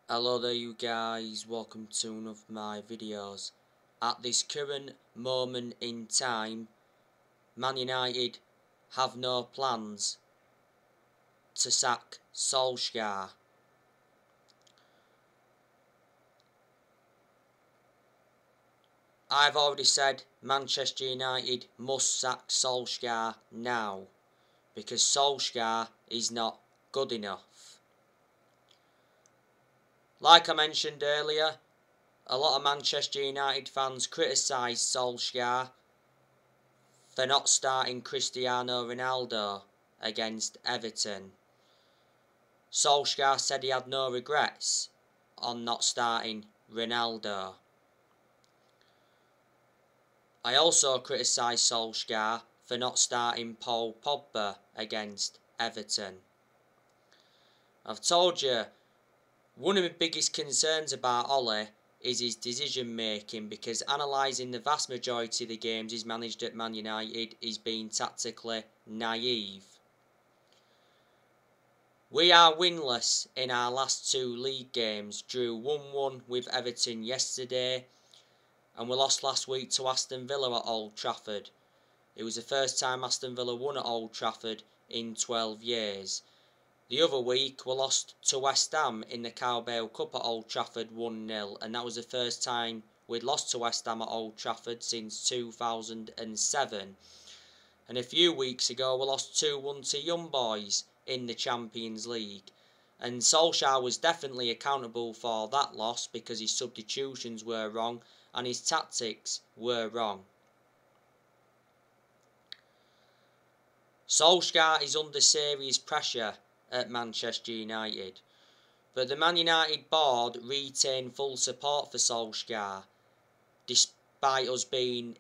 Hello there you guys, welcome to one of my videos. At this current moment in time, Man United have no plans to sack Solskjaer. I've already said Manchester United must sack Solskjaer now, because Solskjaer is not good enough. Like I mentioned earlier, a lot of Manchester United fans criticised Solskjaer for not starting Cristiano Ronaldo against Everton. Solskjaer said he had no regrets on not starting Ronaldo. I also criticised Solskjaer for not starting Paul Pogba against Everton. I've told you, one of my biggest concerns about Ole is his decision making, because analysing the vast majority of the games he's managed at Man United, he's been tactically naive. We are winless in our last two league games, drew 1-1 with Everton yesterday, and we lost last week to Aston Villa at Old Trafford. It was the first time Aston Villa won at Old Trafford in 12 years. The other week we lost to West Ham in the Carabao Cup at Old Trafford 1-0, and that was the first time we'd lost to West Ham at Old Trafford since 2007. And a few weeks ago we lost 2-1 to Young Boys in the Champions League. And Solskjaer was definitely accountable for that loss, because his substitutions were wrong and his tactics were wrong. Solskjaer is under serious pressure at Manchester United, but the Man United board retained full support for Solskjaer despite us being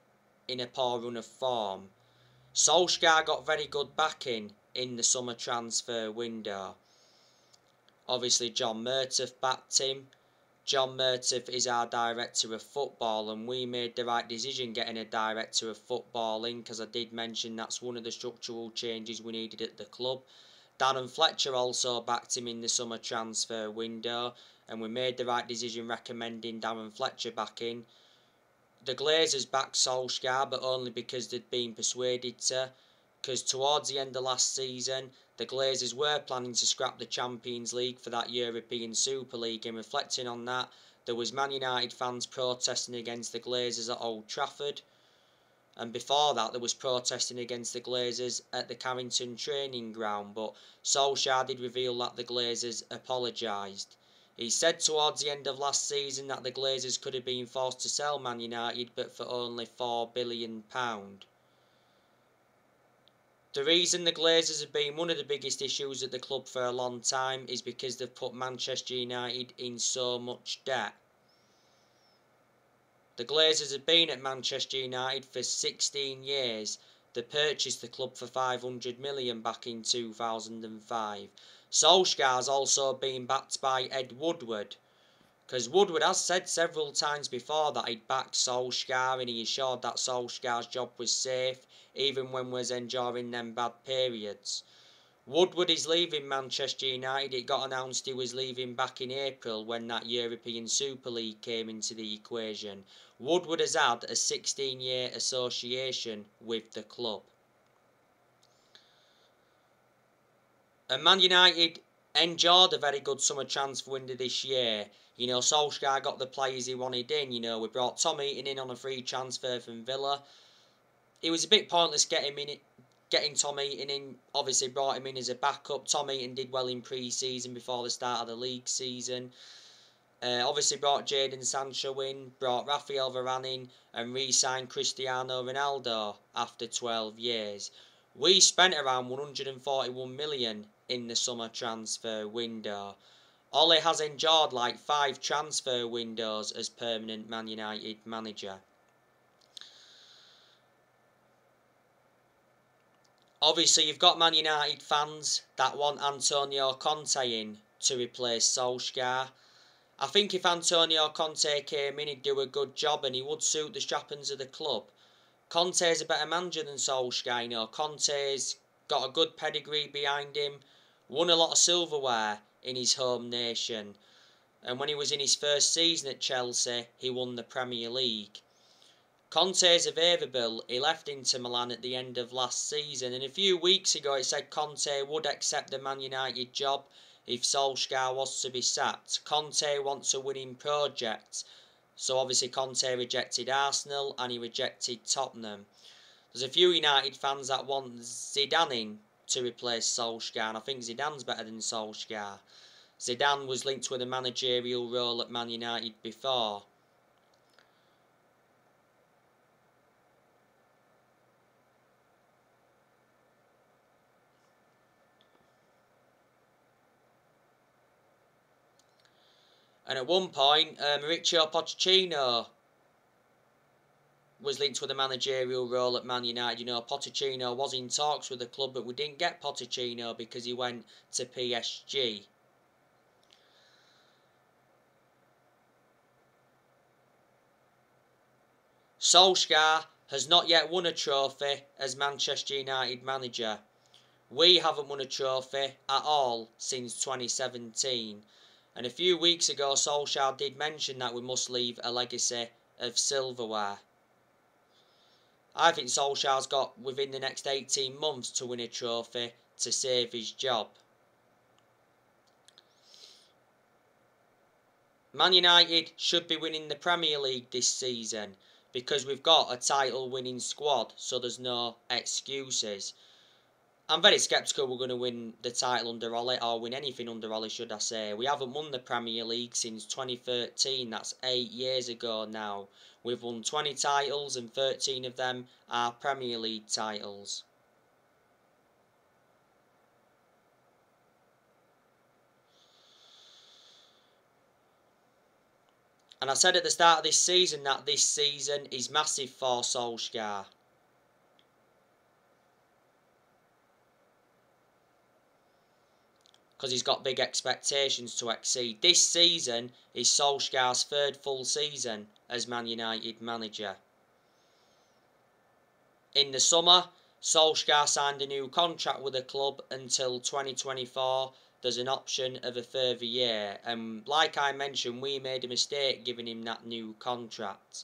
in a poor run of form. Solskjaer got very good backing in the summer transfer window. Obviously John Murtough backed him. John Murtough is our director of football, and we made the right decision getting a director of football in, because I did mention that's one of the structural changes we needed at the club. Darren Fletcher also backed him in the summer transfer window, and we made the right decision recommending Darren Fletcher back in. The Glazers backed Solskjaer, but only because they'd been persuaded to, because towards the end of last season the Glazers were planning to scrap the Champions League for that European Super League, and reflecting on that, there was Man United fans protesting against the Glazers at Old Trafford, and before that there was protesting against the Glazers at the Carrington training ground, but Solskjaer did reveal that the Glazers apologised. He said towards the end of last season that the Glazers could have been forced to sell Man United, but for only £4 billion. The reason the Glazers have been one of the biggest issues at the club for a long time is because they've put Manchester United in so much debt. The Glazers have been at Manchester United for 16 years. They purchased the club for £500 million back in 2005. Solskjaer has also been backed by Ed Woodward, because Woodward has said several times before that he'd backed Solskjaer, and he assured that Solskjaer's job was safe, even when we was enduring them bad periods. Woodward is leaving Manchester United. It got announced he was leaving back in April when that European Super League came into the equation. Woodward has had a 16-year association with the club. And Man United enjoyed a very good summer transfer window this year. You know, Solskjaer got the players he wanted in. You know, we brought Tom Heaton in on a free transfer from Villa. It was a bit pointless getting Tom Heaton in. Obviously brought him in as a backup. Tom Heaton did well in pre-season before the start of the league season. Obviously brought Jadon Sancho in, brought Rafael Varane in, and re-signed Cristiano Ronaldo after 12 years. We spent around 141 million in the summer transfer window. Ole has endured like 5 transfer windows as permanent Man United manager. Obviously, you've got Man United fans that want Antonio Conte in to replace Solskjaer. I think if Antonio Conte came in, he'd do a good job and he would suit the strappings of the club. Conte is a better manager than Solskjaer. You know, Conte's got a good pedigree behind him, won a lot of silverware in his home nation. And when he was in his first season at Chelsea, he won the Premier League. Conte's available. He left Inter Milan at the end of last season, and a few weeks ago it said Conte would accept the Man United job if Solskjaer was to be sacked. Conte wants a winning project, so obviously Conte rejected Arsenal and he rejected Tottenham. There's a few United fans that want Zidane in to replace Solskjaer, and I think Zidane's better than Solskjaer. Zidane was linked with a managerial role at Man United before. And at one point, Mauricio Pochettino was linked with a managerial role at Man United. You know, Pochettino was in talks with the club, but we didn't get Pochettino because he went to PSG. Solskjaer has not yet won a trophy as Manchester United manager. We haven't won a trophy at all since 2017. And a few weeks ago, Solskjaer did mention that we must leave a legacy of silverware. I think Solskjaer's got within the next 18 months to win a trophy to save his job. Man United should be winning the Premier League this season because we've got a title-winning squad, so there's no excuses. I'm very sceptical we're going to win the title under Ollie, or win anything under Ollie, should I say. We haven't won the Premier League since 2013, that's 8 years ago now. We've won 20 titles and 13 of them are Premier League titles. And I said at the start of this season that this season is massive for Solskjaer. Because he's got big expectations to exceed. This season is Solskjaer's third full season as Man United manager. In the summer, Solskjaer signed a new contract with the club until 2024. There's an option of a further year. And like I mentioned, we made a mistake giving him that new contract.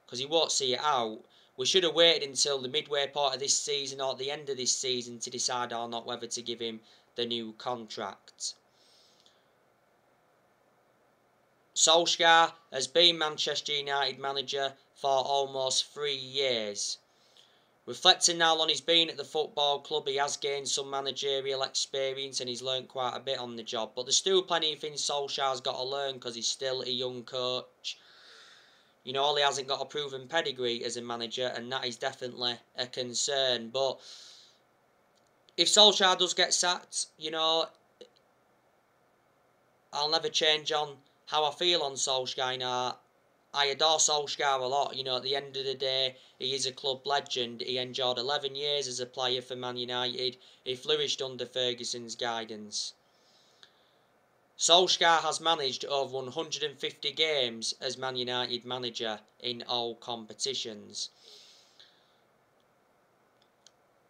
Because he won't see it out. We should have waited until the midway part of this season or the end of this season to decide or not whether to give him the new contract. Solskjaer has been Manchester United manager for almost 3 years. Reflecting how long he's been at the football club, he has gained some managerial experience and he's learned quite a bit on the job. But there's still plenty of things Solskjaer's got to learn because he's still a young coach. You know, he hasn't got a proven pedigree as a manager, and that is definitely a concern. But if Solskjaer does get sacked, you know, I'll never change on how I feel on Solskjaer. You know, I adore Solskjaer a lot. You know, at the end of the day, he is a club legend. He endured 11 years as a player for Man United. He flourished under Ferguson's guidance. Solskjaer has managed over 150 games as Man United manager in all competitions.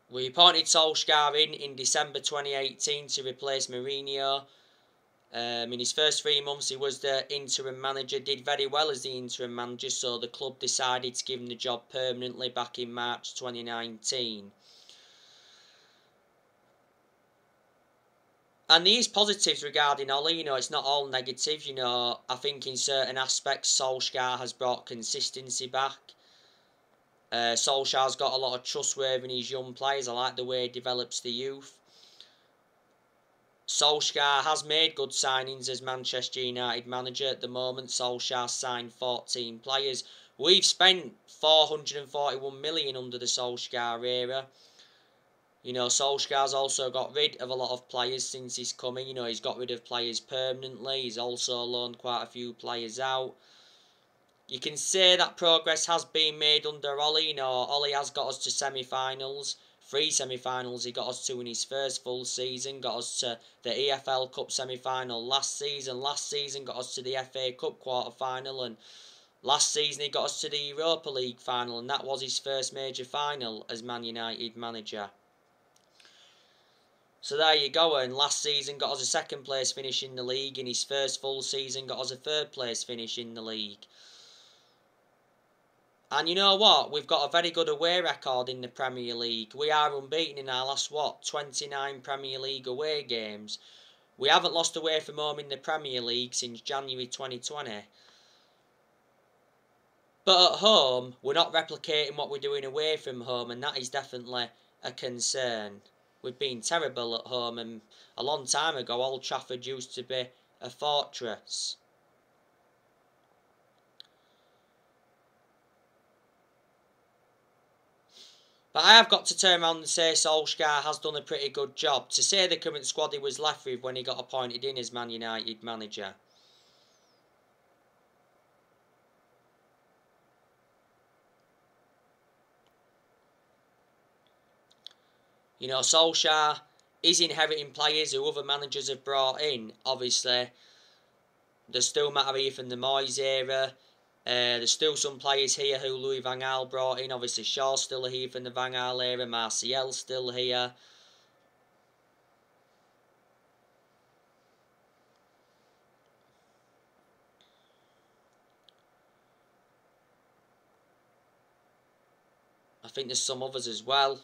We appointed Solskjaer in December 2018 to replace Mourinho. In his first 3 months, he was the interim manager, did very well as the interim manager, so the club decided to give him the job permanently back in March 2019. And there is positives regarding Ollie, you know, it's not all negative, you know. I think in certain aspects Solskjaer has brought consistency back. Solskjaer's got a lot of trustworthy in his young players. I like the way he develops the youth. Solskjaer has made good signings as Manchester United manager. At the moment, Solskjaer signed 14 players. We've spent 441 million under the Solskjaer era. You know, Solskjaer's also got rid of a lot of players since he's coming. You know, he's got rid of players permanently. He's also loaned quite a few players out. You can say that progress has been made under Ollie. You know, Ollie has got us to semi-finals. 3 semi-finals he got us to in his first full season. Got us to the EFL Cup semi-final last season. Last season got us to the FA Cup quarter-final. And last season he got us to the Europa League final. And that was his first major final as Man United manager. So there you go, and last season got us a second place finish in the league. In his first full season got us a third place finish in the league. And you know what? We've got a very good away record in the Premier League. We are unbeaten in our last, 29 Premier League away games. We haven't lost away from home in the Premier League since January 2020. But at home, we're not replicating what we're doing away from home, and that is definitely a concern. We've been terrible at home, and a long time ago, Old Trafford used to be a fortress. But I have got to turn around and say Solskjaer has done a pretty good job. To say the current squad he was left with when he got appointed in as Man United manager. You know, Solskjaer is inheriting players who other managers have brought in. Obviously, there's still matter from the Moyes era. There's still some players here who Louis van Gaal brought in. Obviously, Shaw's still here from the Van Gaal era. Martial's still here. I think there's some others as well.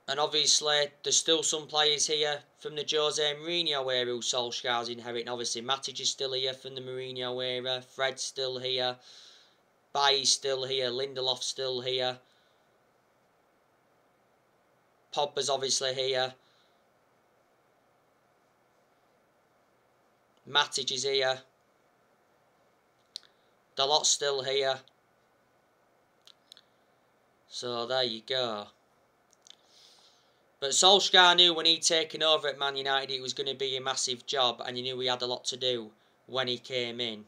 And obviously, there's still some players here from the Jose Mourinho era who Solskjaer's inheriting. Obviously, Matic is still here from the Mourinho era. Fred's still here. Bailly's still here. Lindelof's still here. Pogba's obviously here. Matic is here. The lot's still here. So there you go. But Solskjaer knew when he'd taken over at Man United it was going to be a massive job, and he knew he had a lot to do when he came in.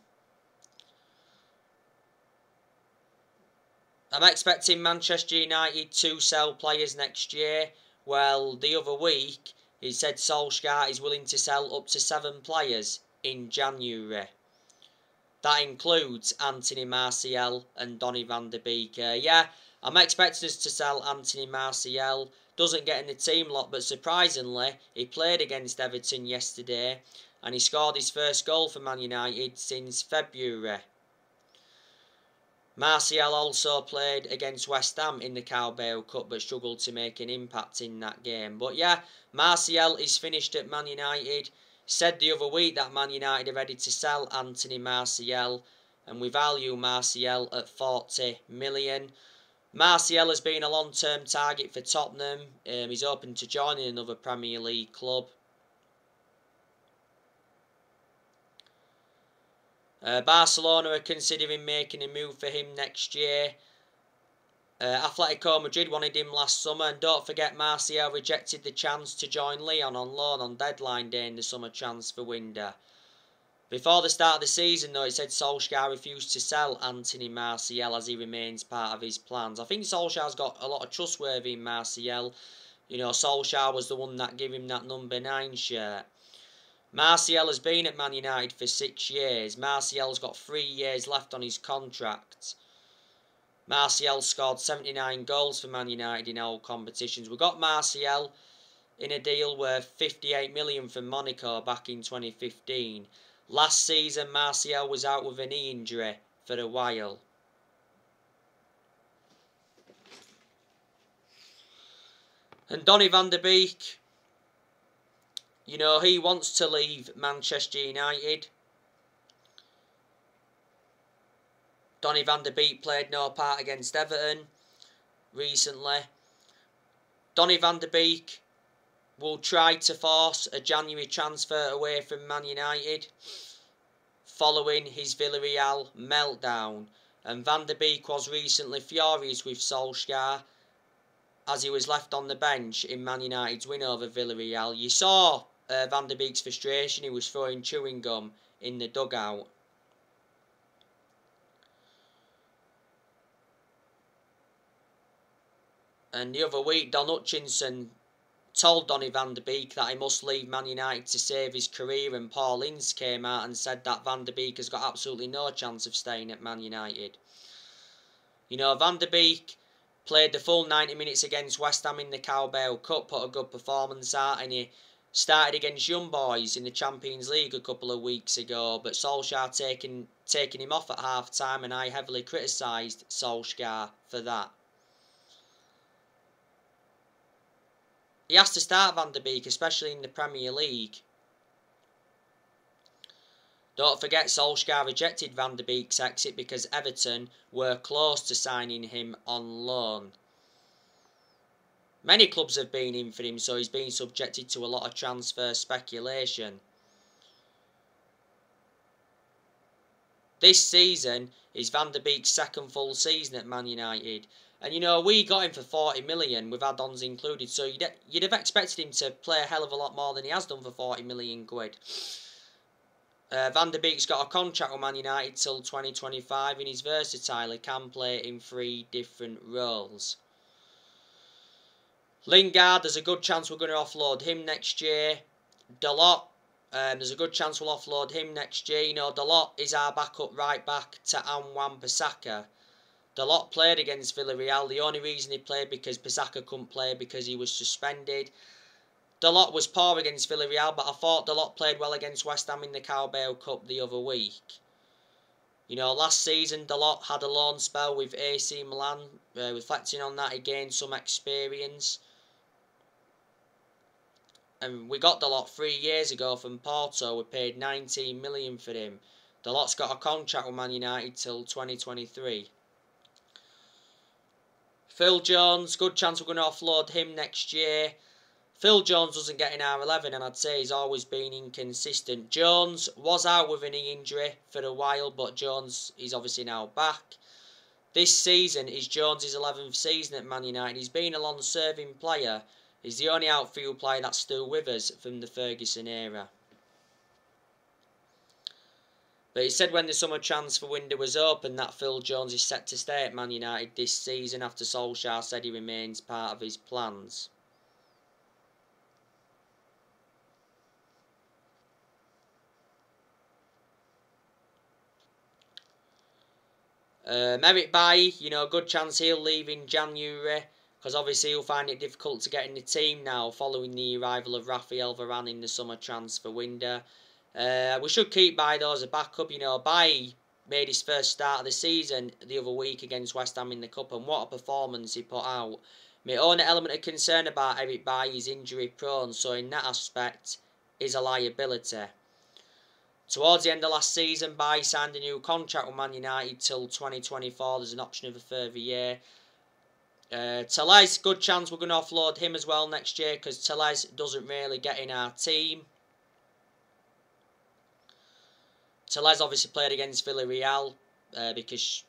I'm expecting Manchester United to sell players next year. Well, the other week he said Solskjaer is willing to sell up to 7 players in January. That includes Anthony Martial and Donny van de Beek. Yeah, I'm expecting us to sell Anthony Martial. Doesn't get in the team lot, but surprisingly, he played against Everton yesterday and he scored his first goal for Man United since February. Martial also played against West Ham in the Carabao Cup but struggled to make an impact in that game. But yeah, Martial is finished at Man United. Said the other week that Man United are ready to sell Anthony Martial, and we value Martial at 40 million. Martial has been a long-term target for Tottenham. He's open to joining another Premier League club. Barcelona are considering making a move for him next year. Atletico Madrid wanted him last summer, and don't forget Martial rejected the chance to join Lyon on loan on deadline day in the summer transfer window. Before the start of the season though, it said Solskjaer refused to sell Anthony Martial as he remains part of his plans. I think Solskjaer's got a lot of trustworthy in Martial. You know, Solskjaer was the one that gave him that number 9 shirt. Martial has been at Man United for 6 years. Martial's got 3 years left on his contract. Martial scored 79 goals for Man United in all competitions. We got Martial in a deal worth 58 million from Monaco back in 2015. Last season, Martial was out with a knee injury for a while. And Donny van de Beek, you know, he wants to leave Manchester United. Donny van de Beek played no part against Everton recently. Donny van de Beek will try to force a January transfer away from Man United following his Villarreal meltdown. And Van de Beek was recently furious with Solskjaer as he was left on the bench in Man United's win over Villarreal. You saw Van de Beek's frustration. He was throwing chewing gum in the dugout. And the other week, Don Hutchinson told Donny van de Beek that he must leave Man United to save his career, and Paul Ince came out and said that Van de Beek has got absolutely no chance of staying at Man United. You know, Van de Beek played the full 90 minutes against West Ham in the Carabao Cup, put a good performance out, and he started against Young Boys in the Champions League a couple of weeks ago, but Solskjaer taking him off at half-time, and I heavily criticised Solskjaer for that. He has to start Van der Beek, especially in the Premier League. Don't forget Solskjaer rejected Van der Beek's exit because Everton were close to signing him on loan. Many clubs have been in for him, so he's been subjected to a lot of transfer speculation. This season is Van der Beek's second full season at Man United. And, you know, we got him for 40 million with add-ons included, so you'd have expected him to play a hell of a lot more than he has done for 40 million quid. Van der Beek's got a contract with Man United till 2025, and he's versatile. He can play in 3 different roles. Lingard, there's a good chance we're going to offload him next year. Dalot, there's a good chance we'll offload him next year. You know, Dalot is our backup right back to Wan-Bissaka. Dalot played against Villarreal. The only reason he played because Bissaka couldn't play because he was suspended. Dalot was poor against Villarreal, but I thought Dalot played well against West Ham in the Carabao Cup the other week. You know, last season Dalot had a loan spell with AC Milan. Reflecting on that, he gained some experience. And we got Dalot 3 years ago from Porto. We paid 19 million for him. Dalot's got a contract with Man United till 2023. Phil Jones, good chance we're going to offload him next year. Phil Jones doesn't get in our 11, and I'd say he's always been inconsistent. Jones was out with a knee injury for a while, but Jones is obviously now back. This season is Jones' 11th season at Man United. He's been a long-serving player. He's the only outfield player that's still with us from the Ferguson era. But he said when the summer transfer window was open that Phil Jones is set to stay at Man United this season after Solskjaer said he remains part of his plans. Eric Bailly, you know, good chance he'll leave in January, because obviously he'll find it difficult to get in the team now following the arrival of Rafael Varane in the summer transfer window. We should keep Bailly as a backup. You know, Bailly made his first start of the season the other week against West Ham in the Cup, and what a performance he put out. My only element of concern about Eric Bailly is injury prone, so in that aspect, he's a liability. Towards the end of last season, Bailly signed a new contract with Man United till 2024. There's an option of a further year. Tellez, good chance we're going to offload him as well next year, because Tellez doesn't really get in our team. Tellez obviously played against Villarreal because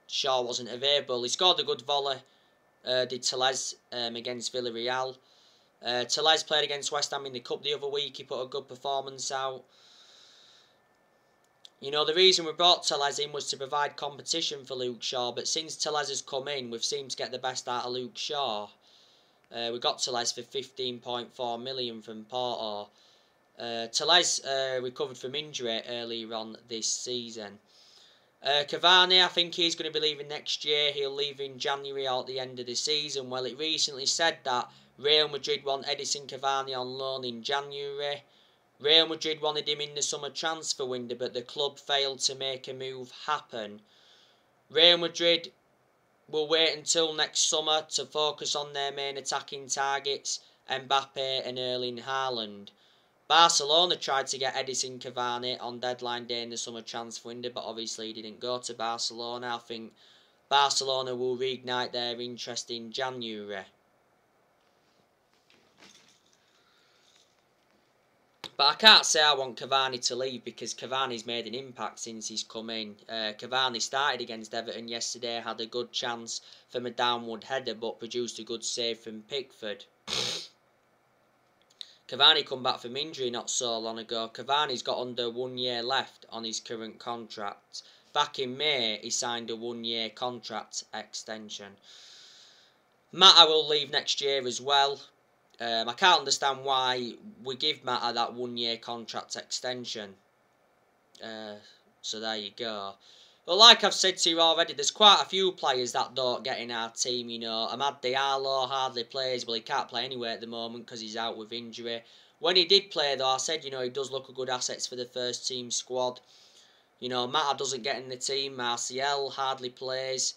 Shaw wasn't available. He scored a good volley, did Tellez, against Villarreal. Tellez played against West Ham in the Cup the other week. He put a good performance out. You know, the reason we brought Tellez in was to provide competition for Luke Shaw, but since Tellez has come in, we've seemed to get the best out of Luke Shaw. We got Tellez for 15.4 million from Porto. Tellez recovered from injury earlier on this season. Cavani, I think he's going to be leaving next year. He'll leave in January or at the end of the season. Well, it recently said that Real Madrid want Edison Cavani on loan in January. Real Madrid wanted him in the summer transfer window, but the club failed to make a move happen. Real Madrid will wait until next summer to focus on their main attacking targets, Mbappe and Erling Haaland. Barcelona tried to get Edison Cavani on deadline day in the summer transfer window, but obviously he didn't go to Barcelona. I think Barcelona will reignite their interest in January. But I can't say I want Cavani to leave, because Cavani's made an impact since he's come in. Cavani started against Everton yesterday, had a good chance from a downward header, but produced a good save from Pickford. Cavani come back from injury not so long ago. Cavani's got under 1 year left on his current contract. Back in May, he signed a 1 year contract extension. Mata will leave next year as well. I can't understand why we give Mata that 1 year contract extension. So there you go. But like I've said to you already, there's quite a few players that don't get in our team, you know. Amad Diallo hardly plays. Well, he can't play anyway at the moment because he's out with injury. When he did play, though, I said, you know, he does look a good asset for the first team squad. You know, Mata doesn't get in the team. Martial hardly plays.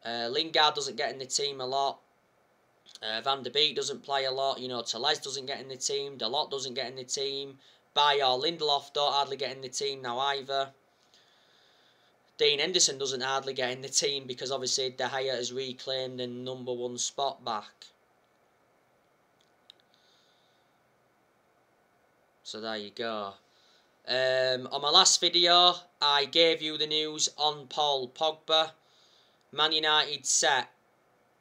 Lingard doesn't get in the team a lot. Van der Beek doesn't play a lot. You know, Telles doesn't get in the team. Dalot doesn't get in the team. Bayer or Lindelof don't hardly get in the team now either. Dean Henderson doesn't hardly get in the team because obviously De Gea has reclaimed the #1 spot back. So there you go. On my last video, I gave you the news on Paul Pogba. Man United set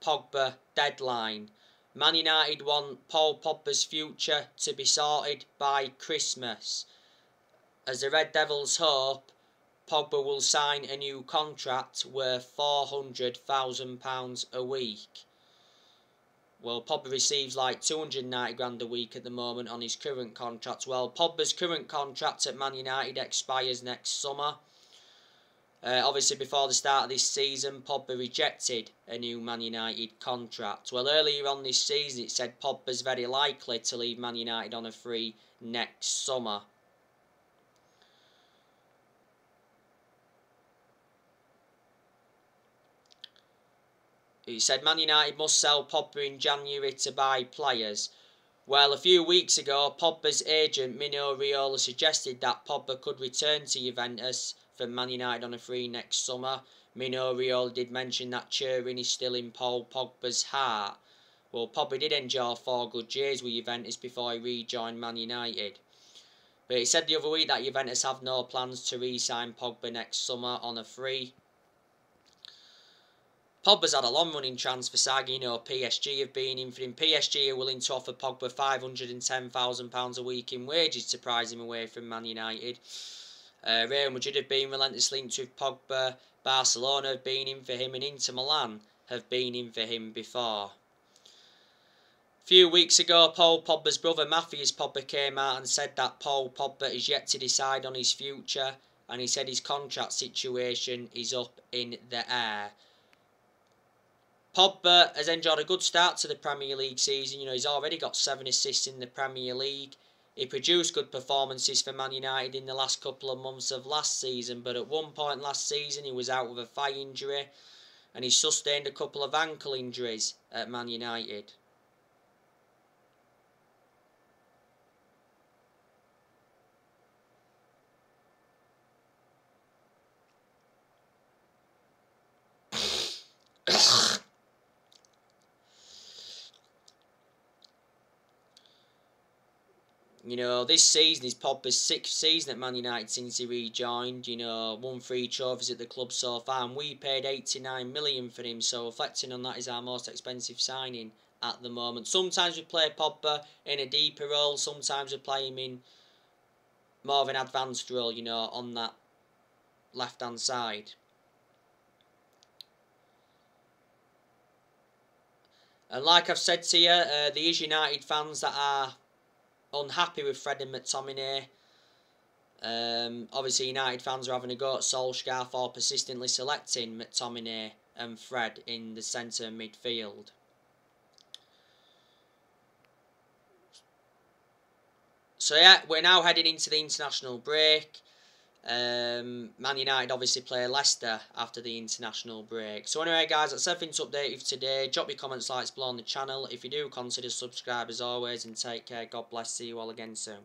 Pogba deadline. Man United want Paul Pogba's future to be sorted by Christmas. As the Red Devils hope, Pogba will sign a new contract worth £400,000 a week. Well, Pogba receives like 290 grand a week at the moment on his current contract. Well, Pogba's current contract at Man United expires next summer. Obviously, before the start of this season, Pogba rejected a new Man United contract. Well, earlier on this season, it said Pogba's very likely to leave Man United on a free next summer. He said Man United must sell Pogba in January to buy players. Well, a few weeks ago, Pogba's agent Mino Raiola suggested that Pogba could return to Juventus from Man United on a free next summer. Mino Raiola did mention that Turin is still in Paul Pogba's heart. Well, Pogba did enjoy 4 good years with Juventus before he rejoined Man United. But he said the other week that Juventus have no plans to re-sign Pogba next summer on a free. Pogba's had a long-running transfer saga. You know, PSG have been in for him. PSG are willing to offer Pogba £510,000 a week in wages to prize him away from Man United. Real Madrid have been relentlessly linked with Pogba. Barcelona have been in for him, and Inter Milan have been in for him before. A few weeks ago, Paul Pogba's brother Matthias Pogba came out and said that Paul Pogba is yet to decide on his future, and he said his contract situation is up in the air. Pogba has enjoyed a good start to the Premier League season. You know, he's already got 7 assists in the Premier League. He produced good performances for Man United in the last couple of months of last season, but at one point last season he was out with a thigh injury, and he sustained a couple of ankle injuries at Man United. You know, this season is Pogba's 6th season at Man United since he rejoined. You know, won 3 trophies at the club so far, and we paid $89 million for him. So reflecting on that, is our most expensive signing at the moment. Sometimes we play Pogba in a deeper role. Sometimes we play him in more of an advanced role, you know, on that left-hand side. And like I've said to you, there is United fans that are unhappy with Fred and McTominay. Obviously United fans are having a go at Solskjaer for persistently selecting McTominay and Fred in the centre midfield. So yeah, we're now heading into the international break. Man United obviously play Leicester after the international break. So anyway guys, that's everything to update you for today. Drop your comments, likes below on the channel. If you do, consider subscribe as always, and take care. God bless. See you all again soon.